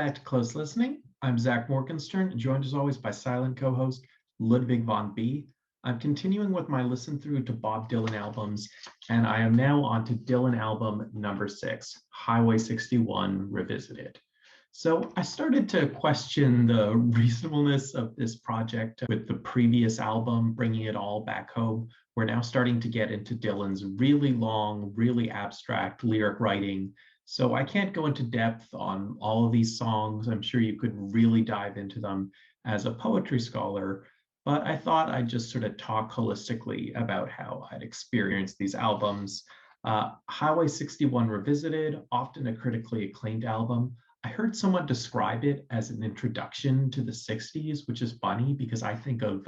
back to Close Listening. I'm Zach Morgenstern, joined as always by silent co-host Ludwig von B. I'm continuing with my listen through to Bob Dylan albums, and I am now on to Dylan album number 6, Highway 61 Revisited. So I started to question the reasonableness of this project with the previous album, bringing it all back home. We're now starting to get into Dylan's really long, really abstract lyric writing. So I can't go into depth on all of these songs. I'm sure you could really dive into them as a poetry scholar, but I thought I'd just sort of talk holistically about how I'd experienced these albums. Highway 61 Revisited, often a critically acclaimed album. I heard someone describe it as an introduction to the 60s, which is funny because I think of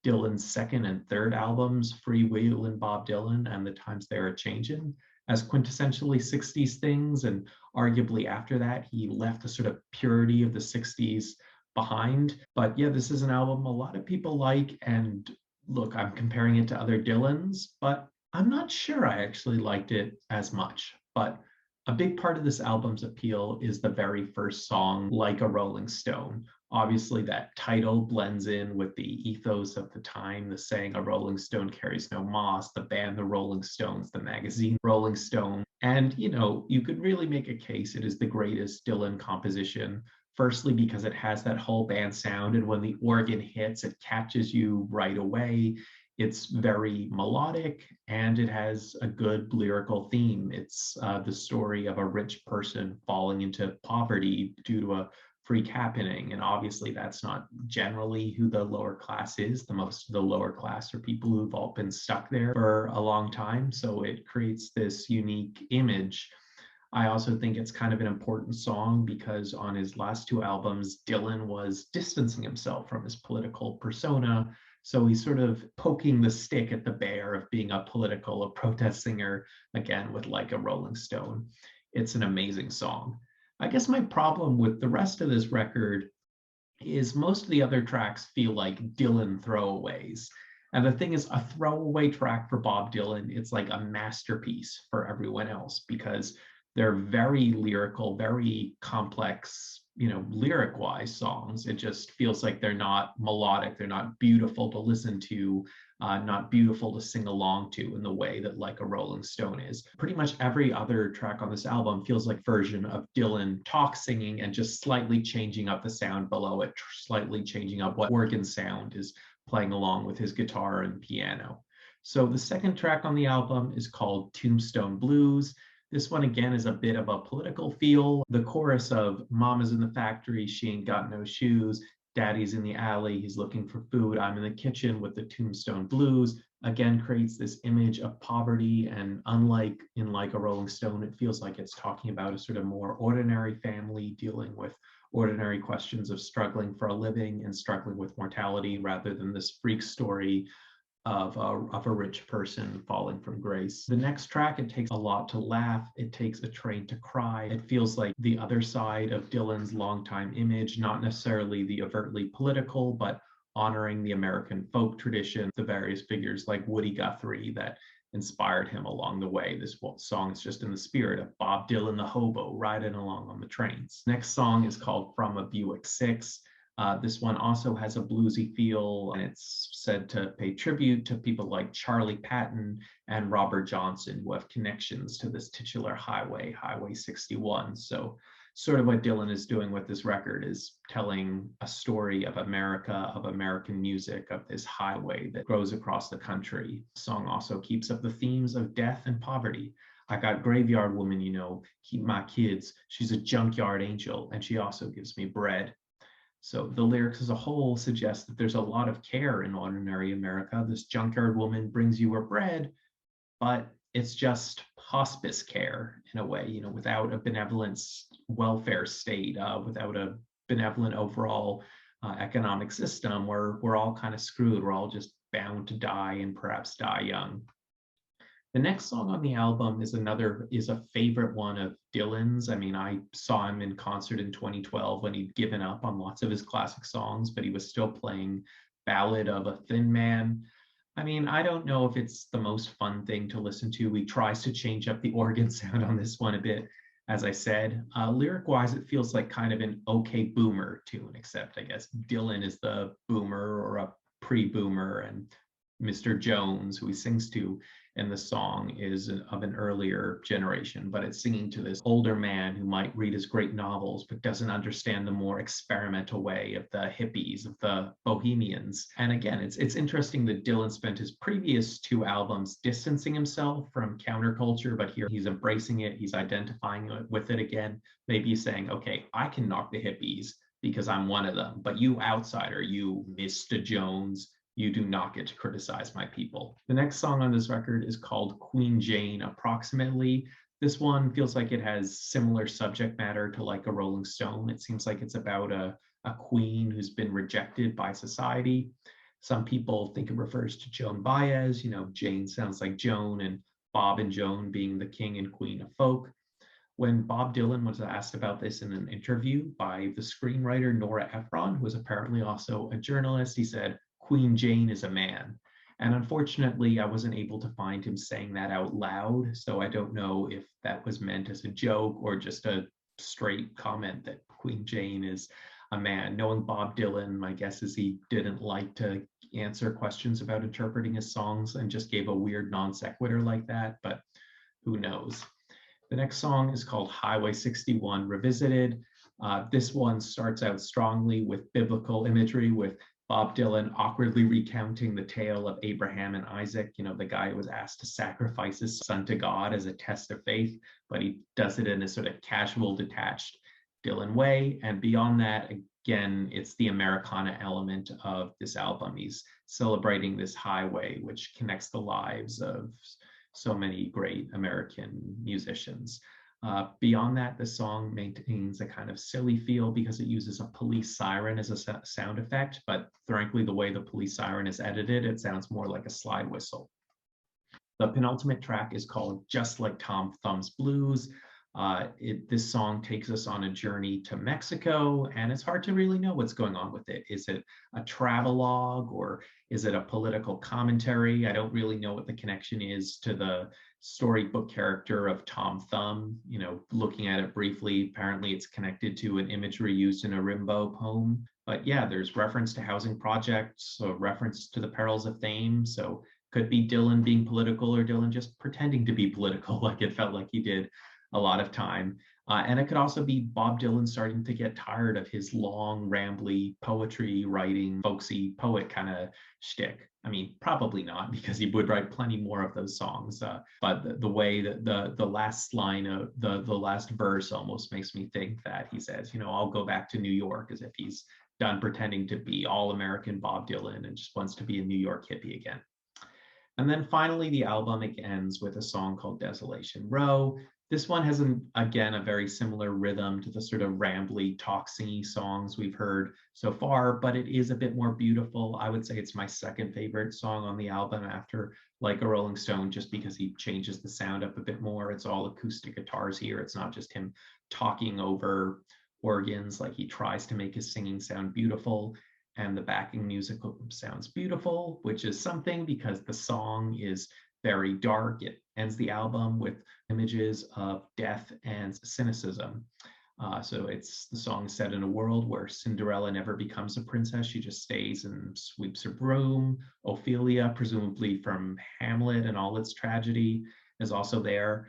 Dylan's second and third albums, Free Will and Bob Dylan and The Times They Are Changin', as quintessentially 60s things. And arguably after that, he left the sort of purity of the 60s behind. But yeah, this is an album a lot of people like. And look, I'm comparing it to other Dylans, but I'm not sure I actually liked it as much. But a big part of this album's appeal is the very first song, Like a Rolling Stone. Obviously, that title blends in with the ethos of the time, the saying, a Rolling Stone carries no moss, the band, the Rolling Stones, the magazine, Rolling Stone. And, you know, you could really make a case it is the greatest Dylan composition. Firstly, because it has that whole band sound, and when the organ hits, it catches you right away. It's very melodic, and it has a good lyrical theme. It's the story of a rich person falling into poverty due to a freak happening. And obviously that's not generally who the lower class is. The most of the lower class are people who've all been stuck there for a long time. So it creates this unique image. I also think it's kind of an important song because on his last two albums, Dylan was distancing himself from his political persona. So he's sort of poking the stick at the bear of being a protest singer, again, with Like a Rolling Stone. It's an amazing song. I guess my problem with the rest of this record is most of the other tracks feel like Dylan throwaways. And the thing is, a throwaway track for Bob Dylan, it's like a masterpiece for everyone else because they're very lyrical, very complex, you know, lyric-wise songs. It just feels like they're not melodic, they're not beautiful to listen to, not beautiful to sing along to in the way that Like a Rolling Stone is. Pretty much every other track on this album feels like a version of Dylan talk singing and just slightly changing up the sound below it, slightly changing up what organ sound is playing along with his guitar and piano. So the second track on the album is called Tombstone Blues. This one, again, is a bit of a political feel. The chorus of Mama's in the factory, she ain't got no shoes, Daddy's in the alley, he's looking for food, I'm in the kitchen with the Tombstone Blues, again creates this image of poverty. And unlike in Like a Rolling Stone, it feels like it's talking about a sort of more ordinary family dealing with ordinary questions of struggling for a living and struggling with mortality rather than this freak story of a rich person falling from grace. The next track, It Takes a Lot to Laugh, It Takes a Train to Cry. It feels like the other side of Dylan's longtime image, not necessarily the overtly political, but honoring the American folk tradition, the various figures like Woody Guthrie that inspired him along the way. This song is just in the spirit of Bob Dylan, the hobo, riding along on the trains. Next song is called From a Buick 6. This one also has a bluesy feel, and it's said to pay tribute to people like Charlie Patton and Robert Johnson, who have connections to this titular highway, Highway 61. So sort of what Dylan is doing with this record is telling a story of America, of American music, of this highway that goes across the country. The song also keeps up the themes of death and poverty. I got graveyard woman, you know, keep my kids. She's a junkyard angel, and she also gives me bread. So the lyrics as a whole suggest that there's a lot of care in ordinary America. This junkyard woman brings you her bread, but it's just hospice care in a way, you know, without a benevolent welfare state, without a benevolent overall economic system, where we're all kind of screwed. We're all just bound to die and perhaps die young. The next song on the album is a favorite one of Dylan's. I mean, I saw him in concert in 2012 when he'd given up on lots of his classic songs, but he was still playing Ballad of a Thin Man. I mean, I don't know if it's the most fun thing to listen to. He tries to change up the organ sound on this one a bit. As I said, lyric-wise, it feels like kind of an okay boomer tune, except I guess Dylan is the boomer or a pre-boomer, and Mr. Jones, who he sings to in the song, is of an earlier generation, but it's singing to this older man who might read his great novels, but doesn't understand the more experimental way of the hippies, of the bohemians. And again, it's interesting that Dylan spent his previous two albums distancing himself from counterculture, but here he's embracing it, he's identifying with it again, maybe saying, okay, I can knock the hippies because I'm one of them, but you outsider, you Mr. Jones, you do not get to criticize my people. The next song on this record is called Queen Jane, approximately. This one feels like it has similar subject matter to Like a Rolling Stone. It seems like it's about a queen who's been rejected by society. Some people think it refers to Joan Baez. Jane sounds like Joan, and Bob and Joan being the king and queen of folk. When Bob Dylan was asked about this in an interview by the screenwriter Nora Ephron, who was apparently also a journalist, he said, Queen Jane is a man. And unfortunately, I wasn't able to find him saying that out loud. So I don't know if that was meant as a joke or just a straight comment that Queen Jane is a man. Knowing Bob Dylan, my guess is he didn't like to answer questions about interpreting his songs and just gave a weird non sequitur like that, but who knows? The next song is called Highway 61 Revisited. This one starts out strongly with biblical imagery, with Bob Dylan awkwardly recounting the tale of Abraham and Isaac, the guy who was asked to sacrifice his son to God as a test of faith, but he does it in a sort of casual, detached Dylan way. And beyond that, again, it's the Americana element of this album. He's celebrating this highway, which connects the lives of so many great American musicians. Beyond that, the song maintains a kind of silly feel because it uses a police siren as a sound effect, but frankly, the way the police siren is edited, it sounds more like a slide whistle. The penultimate track is called Just Like Tom Thumb's Blues. This song takes us on a journey to Mexico, and it's hard to really know what's going on with it. Is it a travelogue or is it a political commentary? I don't really know what the connection is to the storybook character of Tom Thumb. Looking at it briefly, apparently it's connected to an imagery used in a Rimbaud poem. But yeah, there's reference to housing projects, so reference to the perils of fame. So could be Dylan being political or Dylan just pretending to be political, like it felt like he did a lot of time. And it could also be Bob Dylan starting to get tired of his long, rambly poetry writing, folksy poet kind of shtick. I mean, probably not, because he would write plenty more of those songs. But the way that the last line of the last verse almost makes me think that he says, I'll go back to New York, as if he's done pretending to be all American Bob Dylan and just wants to be a New York hippie again. And then finally, the album ends with a song called Desolation Row. This one has, again, a very similar rhythm to the sort of rambly, talk-singy songs we've heard so far, but it is a bit more beautiful. I would say it's my second favorite song on the album after Like a Rolling Stone, just because he changes the sound up a bit more. It's all acoustic guitars here. It's not just him talking over organs. Like, he tries to make his singing sound beautiful, and the backing music sounds beautiful, which is something because the song is very dark. It ends the album with images of death and cynicism. So it's the song set in a world where Cinderella never becomes a princess. She just stays and sweeps her broom. Ophelia, presumably from Hamlet and all its tragedy, is also there.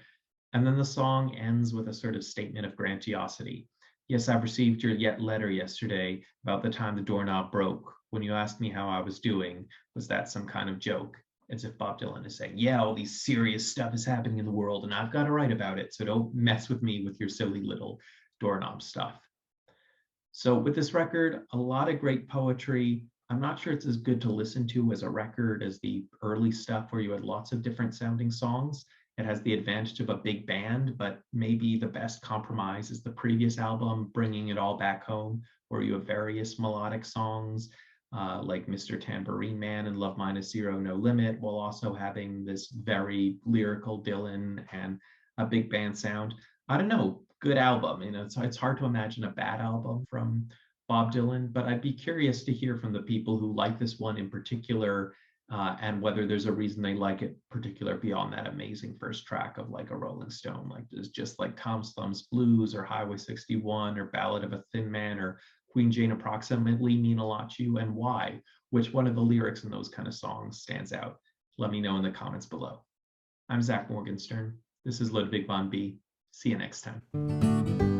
And then the song ends with a sort of statement of grandiosity. Yes, I've received your letter yesterday about the time the doorknob broke. When you asked me how I was doing, was that some kind of joke? As if Bob Dylan is saying, yeah, all these serious stuff is happening in the world and I've got to write about it. So don't mess with me with your silly little doorknob stuff. So with this record, a lot of great poetry. I'm not sure it's as good to listen to as a record as the early stuff where you had lots of different sounding songs. It has the advantage of a big band, but maybe the best compromise is the previous album, Bringing It All Back Home, where you have various melodic songs, like Mr. Tambourine Man and Love Minus Zero No Limit, while also having this very lyrical Dylan and a big band sound. I don't know, good album. It's hard to imagine a bad album from Bob Dylan, but I'd be curious to hear from the people who like this one in particular, and whether there's a reason they like it particular beyond that amazing first track of like a Rolling Stone, like there's just like Tombstone Blues or Highway 61 or Ballad of a Thin Man or Queen Jane approximately mean a lot to you, and why? Which one of the lyrics in those kind of songs stands out? Let me know in the comments below. I'm Zach Morgenstern. This is Ludwig von B. See you next time.